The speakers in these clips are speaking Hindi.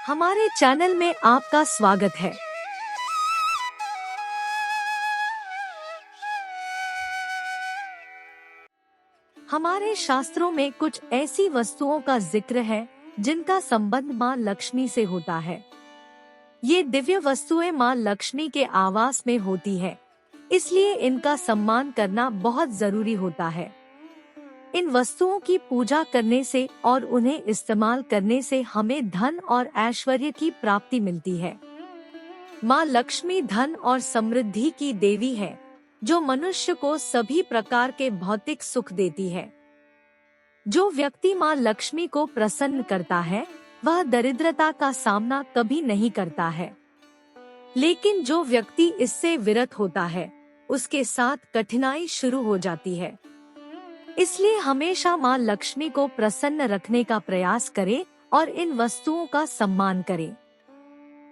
हमारे चैनल में आपका स्वागत है। हमारे शास्त्रों में कुछ ऐसी वस्तुओं का जिक्र है जिनका संबंध माँ लक्ष्मी से होता है। ये दिव्य वस्तुएं माँ लक्ष्मी के आवास में होती है, इसलिए इनका सम्मान करना बहुत जरूरी होता है। इन वस्तुओं की पूजा करने से और उन्हें इस्तेमाल करने से हमें धन और ऐश्वर्य की प्राप्ति मिलती है। माँ लक्ष्मी धन और समृद्धि की देवी है, जो मनुष्य को सभी प्रकार के भौतिक सुख देती है। जो व्यक्ति माँ लक्ष्मी को प्रसन्न करता है, वह दरिद्रता का सामना कभी नहीं करता है। लेकिन जो व्यक्ति इससे विरत होता है, उसके साथ कठिनाई शुरू हो जाती है। इसलिए हमेशा माँ लक्ष्मी को प्रसन्न रखने का प्रयास करें और इन वस्तुओं का सम्मान करें।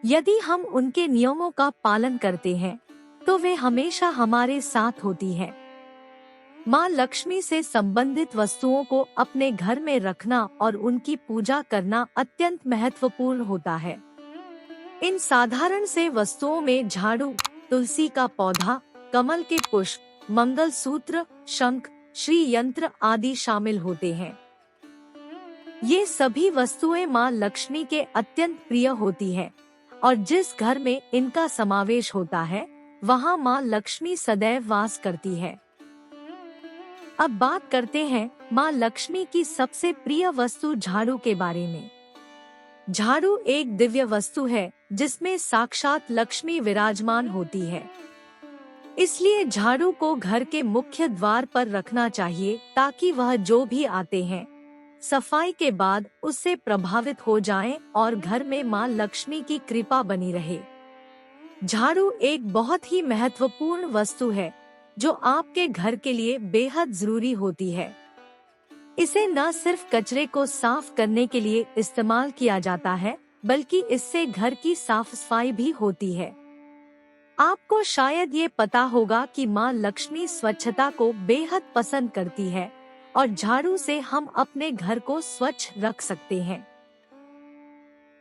यदि हम उनके नियमों का पालन करते हैं, तो वे हमेशा हमारे साथ होती हैं। माँ लक्ष्मी से संबंधित वस्तुओं को अपने घर में रखना और उनकी पूजा करना अत्यंत महत्वपूर्ण होता है। इन साधारण से वस्तुओं में झाड़ू, तुलसी का पौधा, कमल के पुष्प, मंगल सूत्र, शंख, श्री यंत्र आदि शामिल होते हैं। ये सभी वस्तुएं माँ लक्ष्मी के अत्यंत प्रिय होती हैं, और जिस घर में इनका समावेश होता है, वहाँ माँ लक्ष्मी सदैव वास करती है। अब बात करते हैं माँ लक्ष्मी की सबसे प्रिय वस्तु झाड़ू के बारे में। झाड़ू एक दिव्य वस्तु है जिसमें साक्षात लक्ष्मी विराजमान होती है। इसलिए झाड़ू को घर के मुख्य द्वार पर रखना चाहिए ताकि वह जो भी आते हैं, सफाई के बाद उससे प्रभावित हो जाएं और घर में माँ लक्ष्मी की कृपा बनी रहे। झाड़ू एक बहुत ही महत्वपूर्ण वस्तु है जो आपके घर के लिए बेहद जरूरी होती है। इसे न सिर्फ कचरे को साफ करने के लिए इस्तेमाल किया जाता है, बल्कि इससे घर की साफ सफाई भी होती है। आपको शायद ये पता होगा कि माँ लक्ष्मी स्वच्छता को बेहद पसंद करती है और झाड़ू से हम अपने घर को स्वच्छ रख सकते हैं।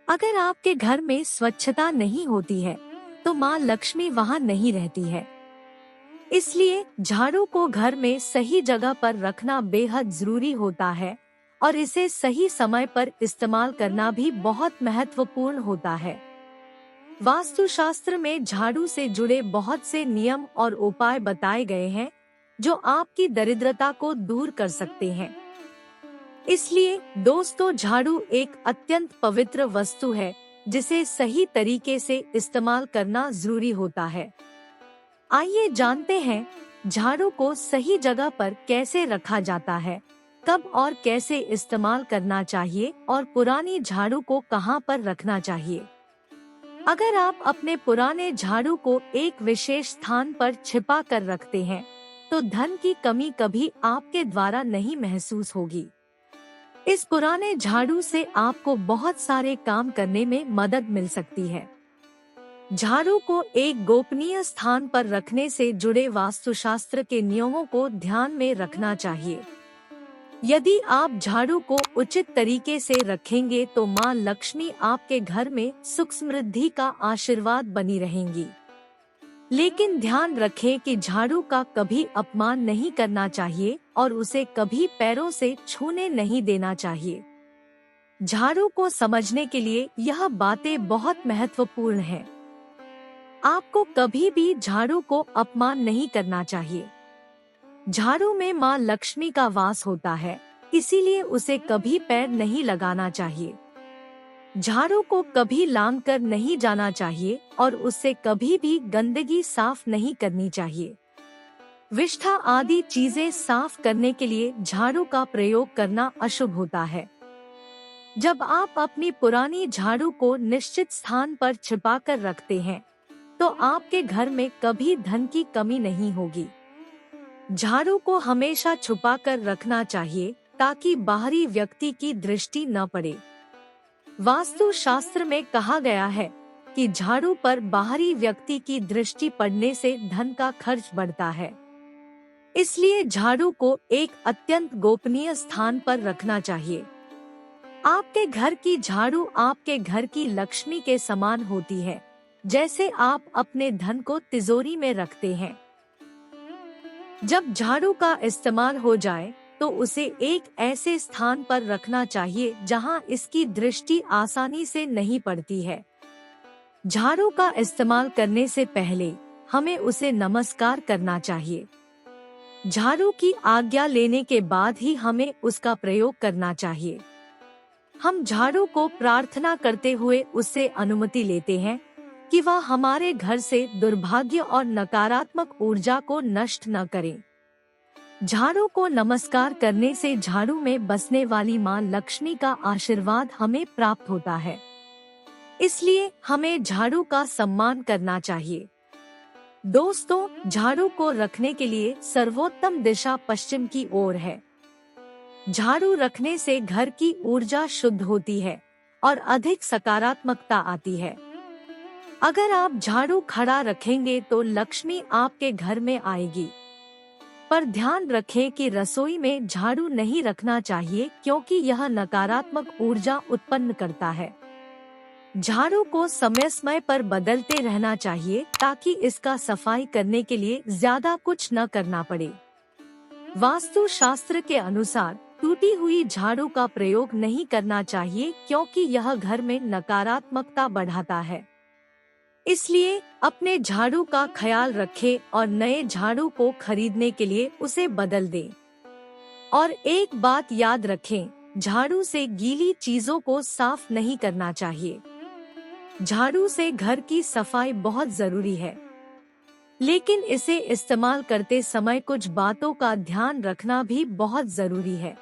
अगर आपके घर में स्वच्छता नहीं होती है, तो माँ लक्ष्मी वहाँ नहीं रहती है। इसलिए झाड़ू को घर में सही जगह पर रखना बेहद जरूरी होता है और इसे सही समय पर इस्तेमाल करना भी बहुत महत्वपूर्ण होता है। वास्तुशास्त्र में झाड़ू से जुड़े बहुत से नियम और उपाय बताए गए हैं जो आपकी दरिद्रता को दूर कर सकते हैं। इसलिए दोस्तों, झाड़ू एक अत्यंत पवित्र वस्तु है जिसे सही तरीके से इस्तेमाल करना जरूरी होता है। आइए जानते हैं झाड़ू को सही जगह पर कैसे रखा जाता है, कब और कैसे इस्तेमाल करना चाहिए और पुरानी झाड़ू को कहां पर रखना चाहिए। अगर आप अपने पुराने झाड़ू को एक विशेष स्थान पर छिपा कर रखते हैं, तो धन की कमी कभी आपके द्वारा नहीं महसूस होगी। इस पुराने झाड़ू से आपको बहुत सारे काम करने में मदद मिल सकती है। झाड़ू को एक गोपनीय स्थान पर रखने से जुड़े वास्तुशास्त्र के नियमों को ध्यान में रखना चाहिए। यदि आप झाड़ू को उचित तरीके से रखेंगे तो माँ लक्ष्मी आपके घर में सुख समृद्धि का आशीर्वाद बनी रहेंगी। लेकिन ध्यान रखें कि झाड़ू का कभी अपमान नहीं करना चाहिए और उसे कभी पैरों से छूने नहीं देना चाहिए। झाड़ू को समझने के लिए यह बातें बहुत महत्वपूर्ण हैं। आपको कभी भी झाड़ू को अपमान नहीं करना चाहिए। झाड़ू में माँ लक्ष्मी का वास होता है, इसीलिए उसे कभी पैर नहीं लगाना चाहिए। झाड़ू को कभी लांघकर नहीं जाना चाहिए और उससे कभी भी गंदगी साफ नहीं करनी चाहिए। विष्ठा आदि चीजें साफ करने के लिए झाड़ू का प्रयोग करना अशुभ होता है। जब आप अपनी पुरानी झाड़ू को निश्चित स्थान पर छिपाकर रखते हैं, तो आपके घर में कभी धन की कमी नहीं होगी। झाड़ू को हमेशा छुपा कर रखना चाहिए ताकि बाहरी व्यक्ति की दृष्टि न पड़े। वास्तु शास्त्र में कहा गया है कि झाड़ू पर बाहरी व्यक्ति की दृष्टि पड़ने से धन का खर्च बढ़ता है। इसलिए झाड़ू को एक अत्यंत गोपनीय स्थान पर रखना चाहिए। आपके घर की झाड़ू आपके घर की लक्ष्मी के समान होती है, जैसे आप अपने धन को तिजोरी में रखते हैं। जब झाड़ू का इस्तेमाल हो जाए तो उसे एक ऐसे स्थान पर रखना चाहिए जहां इसकी दृष्टि आसानी से नहीं पड़ती है। झाड़ू का इस्तेमाल करने से पहले हमें उसे नमस्कार करना चाहिए। झाड़ू की आज्ञा लेने के बाद ही हमें उसका प्रयोग करना चाहिए। हम झाड़ू को प्रार्थना करते हुए उससे अनुमति लेते हैं कि वह हमारे घर से दुर्भाग्य और नकारात्मक ऊर्जा को नष्ट न करे। झाड़ू को नमस्कार करने से झाड़ू में बसने वाली मां लक्ष्मी का आशीर्वाद हमें प्राप्त होता है। इसलिए हमें झाड़ू का सम्मान करना चाहिए। दोस्तों, झाड़ू को रखने के लिए सर्वोत्तम दिशा पश्चिम की ओर है। झाड़ू रखने से घर की ऊर्जा शुद्ध होती है और अधिक सकारात्मकता आती है। अगर आप झाड़ू खड़ा रखेंगे तो लक्ष्मी आपके घर में आएगी। पर ध्यान रखें कि रसोई में झाड़ू नहीं रखना चाहिए, क्योंकि यह नकारात्मक ऊर्जा उत्पन्न करता है। झाड़ू को समय समय पर बदलते रहना चाहिए ताकि इसका सफाई करने के लिए ज्यादा कुछ न करना पड़े। वास्तु शास्त्र के अनुसार टूटी हुई झाड़ू का प्रयोग नहीं करना चाहिए, क्योंकि यह घर में नकारात्मकता बढ़ाता है। इसलिए अपने झाड़ू का ख्याल रखें और नए झाड़ू को खरीदने के लिए उसे बदल दें। और एक बात याद रखें, झाड़ू से गीली चीजों को साफ नहीं करना चाहिए। झाड़ू से घर की सफाई बहुत जरूरी है, लेकिन इसे इस्तेमाल करते समय कुछ बातों का ध्यान रखना भी बहुत जरूरी है।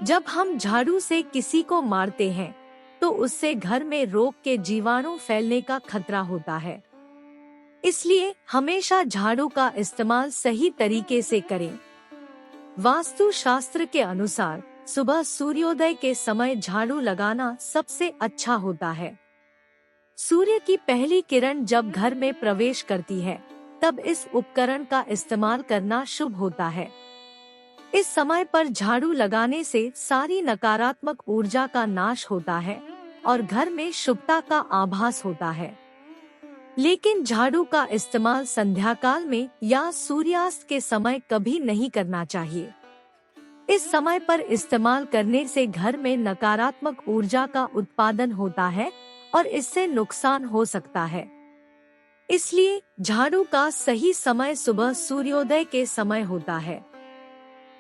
जब हम झाड़ू से किसी को मारते हैं तो उससे घर में रोग के जीवाणु फैलने का खतरा होता है। इसलिए हमेशा झाड़ू का इस्तेमाल सही तरीके से करें। वास्तु शास्त्र के अनुसार सुबह सूर्योदय के समय झाड़ू लगाना सबसे अच्छा होता है। सूर्य की पहली किरण जब घर में प्रवेश करती है, तब इस उपकरण का इस्तेमाल करना शुभ होता है। इस समय पर झाड़ू लगाने से सारी नकारात्मक ऊर्जा का नाश होता है और घर में शुभता का आभास होता है। लेकिन झाड़ू का इस्तेमाल संध्या काल में या सूर्यास्त के समय कभी नहीं करना चाहिए। इस समय पर इस्तेमाल करने से घर में नकारात्मक ऊर्जा का उत्पादन होता है और इससे नुकसान हो सकता है। इसलिए झाड़ू का सही समय सुबह सूर्योदय के समय होता है।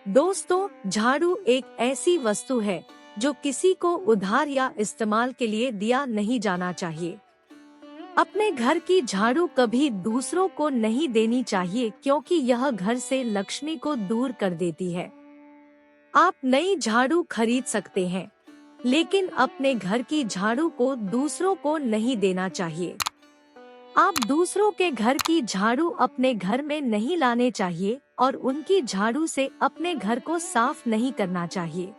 दोस्तों, झाड़ू एक ऐसी वस्तु है जो किसी को उधार या इस्तेमाल के लिए दिया नहीं जाना चाहिए। अपने घर की झाड़ू कभी दूसरों को नहीं देनी चाहिए, क्योंकि यह घर से लक्ष्मी को दूर कर देती है। आप नई झाड़ू खरीद सकते हैं, लेकिन अपने घर की झाड़ू को दूसरों को नहीं देना चाहिए। आप दूसरों के घर की झाड़ू अपने घर में नहीं लाने चाहिए और उनकी झाड़ू से अपने घर को साफ नहीं करना चाहिए।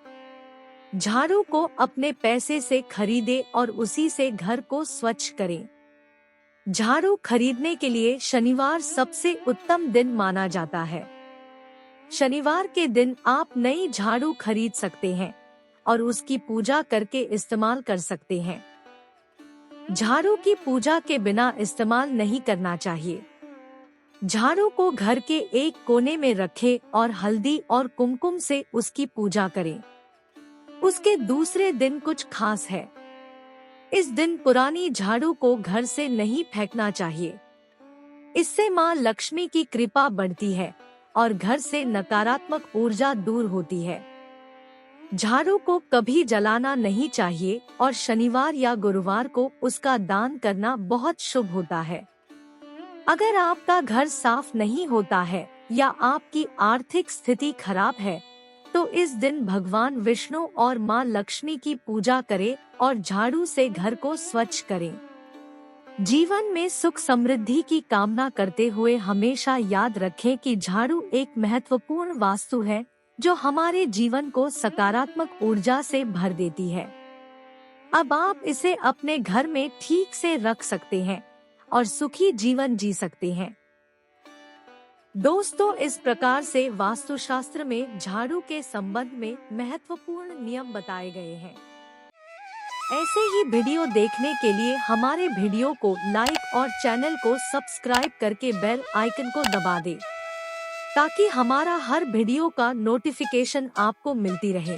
झाड़ू को अपने पैसे से खरीदे और उसी से घर को स्वच्छ करें। झाड़ू खरीदने के लिए शनिवार सबसे उत्तम दिन माना जाता है। शनिवार के दिन आप नई झाड़ू खरीद सकते हैं और उसकी पूजा करके इस्तेमाल कर सकते हैं। झाड़ू की पूजा के बिना इस्तेमाल नहीं करना चाहिए। झाड़ू को घर के एक कोने में रखें और हल्दी और कुमकुम से उसकी पूजा करें। उसके दूसरे दिन कुछ खास है। इस दिन पुरानी झाड़ू को घर से नहीं फेंकना चाहिए। इससे मां लक्ष्मी की कृपा बढ़ती है और घर से नकारात्मक ऊर्जा दूर होती है। झाड़ू को कभी जलाना नहीं चाहिए और शनिवार या गुरुवार को उसका दान करना बहुत शुभ होता है। अगर आपका घर साफ नहीं होता है या आपकी आर्थिक स्थिति खराब है, तो इस दिन भगवान विष्णु और मां लक्ष्मी की पूजा करें और झाड़ू से घर को स्वच्छ करें। जीवन में सुख समृद्धि की कामना करते हुए हमेशा याद रखें कि झाड़ू एक महत्वपूर्ण वास्तु है जो हमारे जीवन को सकारात्मक ऊर्जा से भर देती है। अब आप इसे अपने घर में ठीक से रख सकते हैं और सुखी जीवन जी सकते हैं। दोस्तों, इस प्रकार से वास्तुशास्त्र में झाड़ू के संबंध में महत्वपूर्ण नियम बताए गए हैं। ऐसे ही वीडियो देखने के लिए हमारे वीडियो को लाइक और चैनल को सब्सक्राइब करके बेल आइकन को दबा दे, ताकि हमारा हर वीडियो का नोटिफिकेशन आपको मिलती रहे।